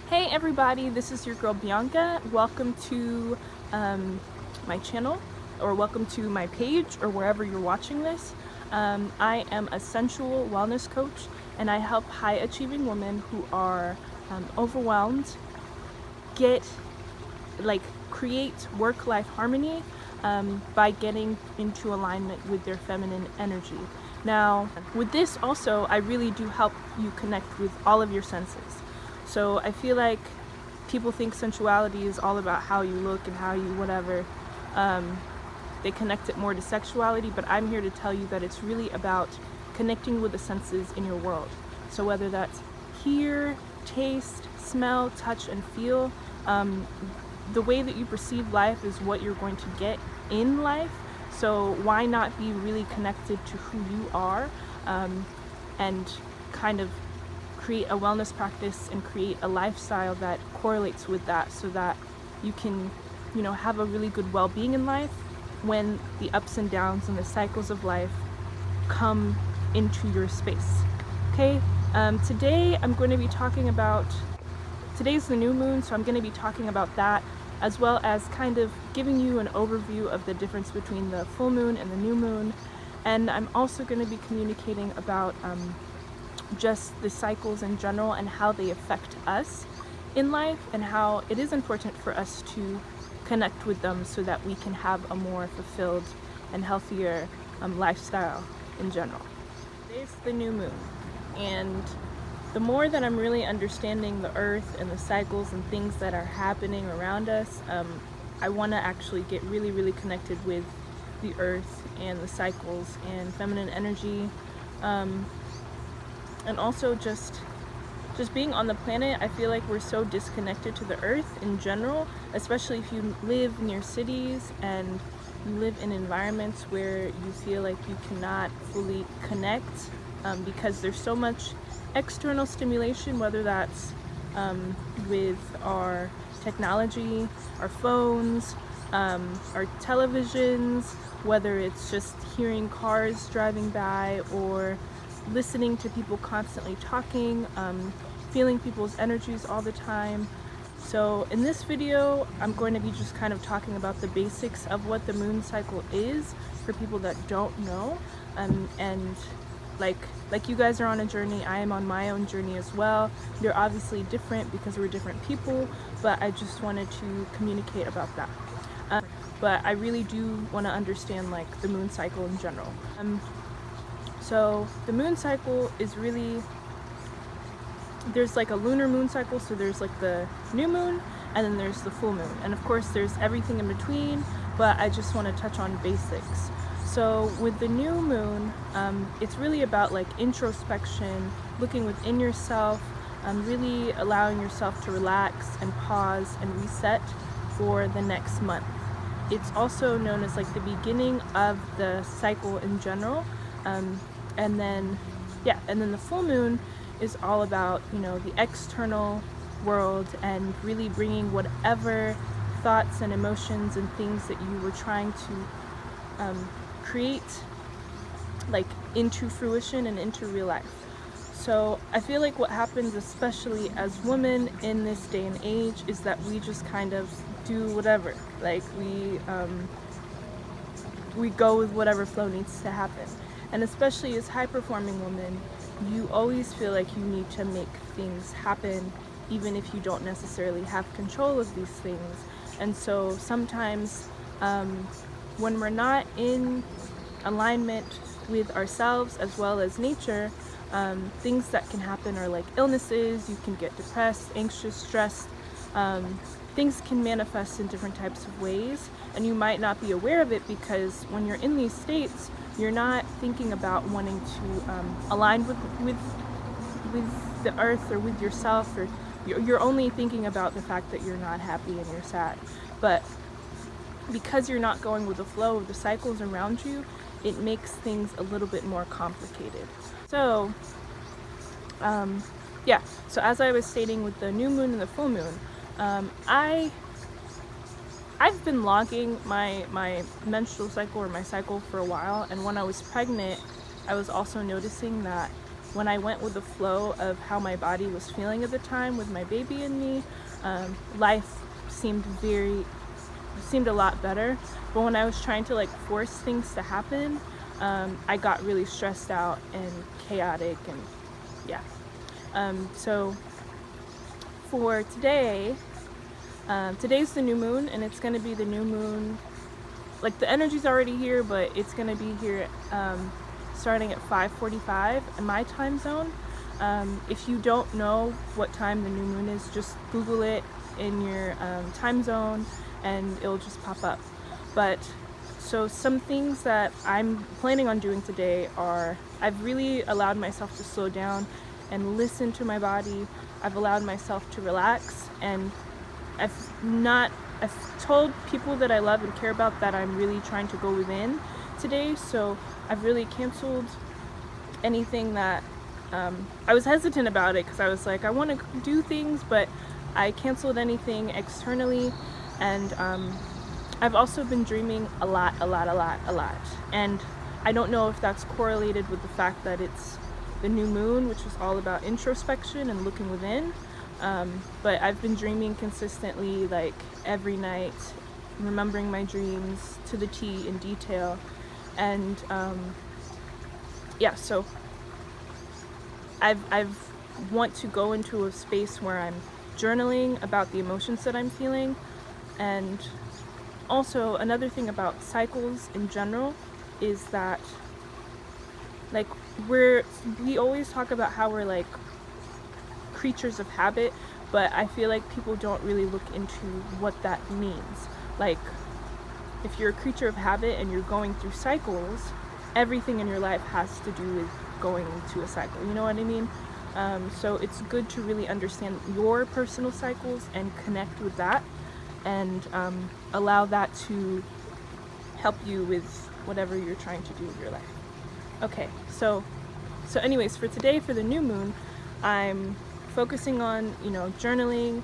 Hey everybody, this is your girl Bianca. Welcome to my channel, or welcome to my page, or wherever you're watching this. I am a sensual wellness coach, and I help high achieving women who are overwhelmed create work-life harmony by getting into alignment with their feminine energy. Now, with this also, I really do help you connect with all of your senses. So I feel like people think sensuality is all about how you look and how you whatever. They connect it more to sexuality, but I'm here to tell you that it's really about connecting with the senses in your world. So whether that's hear, taste, smell, touch, and feel, the way that you perceive life is what you're going to get in life. So why not be really connected to who you are, and kind of create a wellness practice and create a lifestyle that correlates with that, so that you can, have a really good well-being in life when the ups and downs and the cycles of life come into your space. Okay, today I'm going to be talking about, today's the new moon, so I'm going to be talking about that, as well as kind of giving you an overview of the difference between the full moon and the new moon. And I'm also going to be communicating about just the cycles in general and how they affect us in life, and how it is important for us to connect with them so that we can have a more fulfilled and healthier lifestyle in general. Today's the new moon, and the more that I'm really understanding the earth and the cycles and things that are happening around us, I want to actually get really connected with the earth and the cycles and feminine energy, and also just being on the planet. I feel like we're so disconnected to the earth in general, especially if you live near cities and you live in environments where you feel like you cannot fully connect, because there's so much external stimulation, whether that's with our technology, our phones, our televisions, whether it's just hearing cars driving by or listening to people constantly talking, feeling people's energies all the time. So in this video, I'm going to be just kind of talking about the basics of what the moon cycle is for people that don't know, and like you guys are on a journey, I am on my own journey as well. They're obviously different because we're different people, but I just wanted to communicate about that. But I really do want to understand the moon cycle in general. So the moon cycle is really, there's a lunar moon cycle, so there's the new moon, and then there's the full moon, and of course there's everything in between, but I just want to touch on basics. So with the new moon, it's really about introspection, looking within yourself, really allowing yourself to relax and pause and reset for the next month. It's also known as the beginning of the cycle in general, and then the full moon is all about the external world, and really bringing whatever thoughts and emotions and things that you were trying to create into fruition and into real life. So I feel like what happens, especially as women in this day and age, is that we just kind of do whatever. We go with whatever flow needs to happen. And especially as high-performing women, you always feel like you need to make things happen, even if you don't necessarily have control of these things. And so sometimes when we're not in alignment with ourselves as well as nature, things that can happen are illnesses. You can get depressed, anxious, stressed. Things can manifest in different types of ways, and you might not be aware of it, because when you're in these states, you're not thinking about wanting to align with the earth or with yourself, or you're only thinking about the fact that you're not happy and you're sad. But because you're not going with the flow of the cycles around you, it makes things a little bit more complicated. So so as I was stating with the new moon and the full moon, I've been logging my menstrual cycle, or my cycle, for a while, and when I was pregnant, I was also noticing that when I went with the flow of how my body was feeling at the time with my baby and me, life seemed a lot better. But when I was trying to like force things to happen, I got really stressed out and chaotic, and yeah. So for today, today's the new moon, and it's going to be the new moon, like the energy's already here, but it's going to be here starting at 5:45 in my time zone. If you don't know what time the new moon is, just Google it in your time zone and it'll just pop up. But so some things that I'm planning on doing today are, I've really allowed myself to slow down and listen to my body. I've allowed myself to relax, and I've told people that I love and care about that I'm really trying to go within today. So I've really canceled anything that I was hesitant about it, because I was like, I want to do things, but I canceled anything externally. And I've also been dreaming a lot. And I don't know if that's correlated with the fact that it's the new moon, which is all about introspection and looking within. But I've been dreaming consistently, like every night, remembering my dreams to the T in detail. And yeah, so I've want to go into a space where I'm journaling about the emotions that I'm feeling. And also another thing about cycles in general is that, like, we always talk about how we're like creatures of habit, but I feel like people don't really look into what that means. Like, if you're a creature of habit and you're going through cycles, everything in your life has to do with going into a cycle, you know what I mean? So it's good to really understand your personal cycles and connect with that, and allow that to help you with whatever you're trying to do with your life. Okay, so anyways, for today, for the new moon, I'm focusing on, journaling,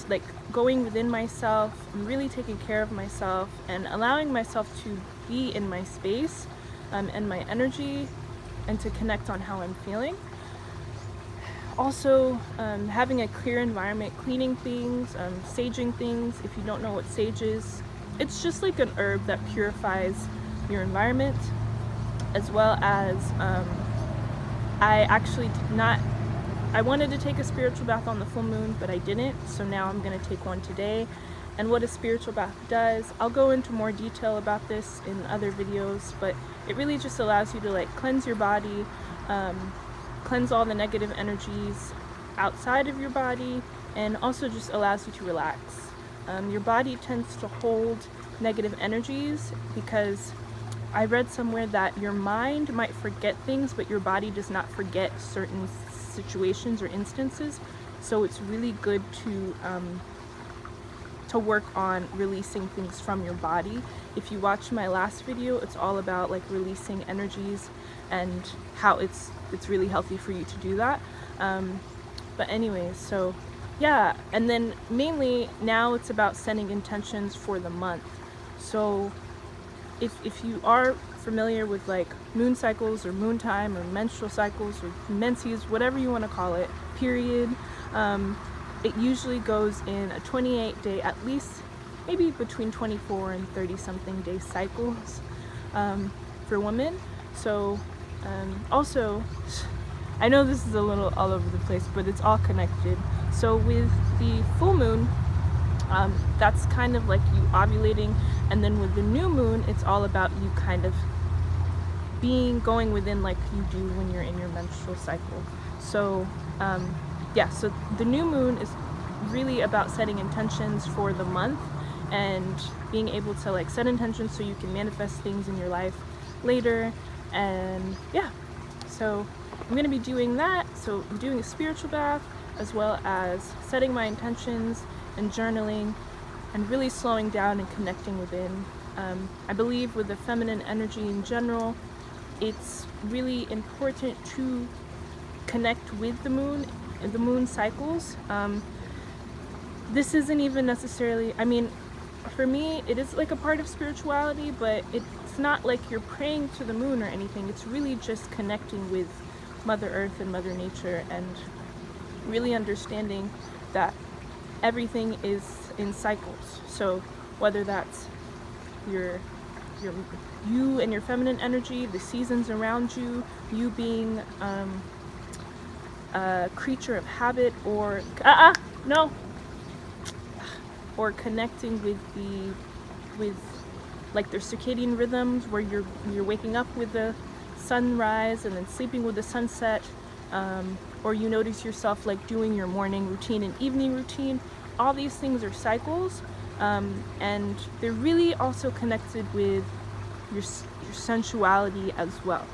like going within myself, and really taking care of myself and allowing myself to be in my space and my energy, and to connect on how I'm feeling. Also, having a clear environment, cleaning things, saging things. If you don't know what sage is, it's just like an herb that purifies your environment, as well as I wanted to take a spiritual bath on the full moon, but I didn't, so now I'm going to take one today. And what a spiritual bath does, I'll go into more detail about this in other videos, but it really just allows you to like cleanse your body, cleanse all the negative energies outside of your body, and also just allows you to relax. Your body tends to hold negative energies because I read somewhere that your mind might forget things, but your body does not forget certain situations or instances. So it's really good to work on releasing things from your body. If you watch my last video, it's all about like releasing energies and how it's really healthy for you to do that. But anyways, so yeah, and then mainly now it's about setting intentions for the month. So if you are familiar with like moon cycles or moon time or menstrual cycles or menses, whatever you want to call it, period, it usually goes in a 28-day, at least maybe between 24 and 30 something day cycles for women. So also, I know this is a little all over the place, but it's all connected. So with the full moon, that's kind of like you ovulating, and then with the new moon, it's all about you kind of going within like you do when you're in your menstrual cycle. So yeah, so the new moon is really about setting intentions for the month and being able to like set intentions so you can manifest things in your life later. And yeah, so I'm going to be doing that. So I'm doing a spiritual bath, as well as setting my intentions and journaling and really slowing down and connecting within. I believe with the feminine energy in general, it's really important to connect with the moon cycles. This isn't even necessarily, I mean, for me, it is like a part of spirituality, but it's not like you're praying to the moon or anything. It's really just connecting with Mother Earth and Mother Nature, and really understanding that everything is in cycles. So whether that's your you and your feminine energy, the seasons around you, you being a creature of habit, or no, or connecting with like their circadian rhythms, where you're waking up with the sunrise and then sleeping with the sunset, or you notice yourself like doing your morning routine and evening routine. All these things are cycles, and they're really also connected with your sensuality as well.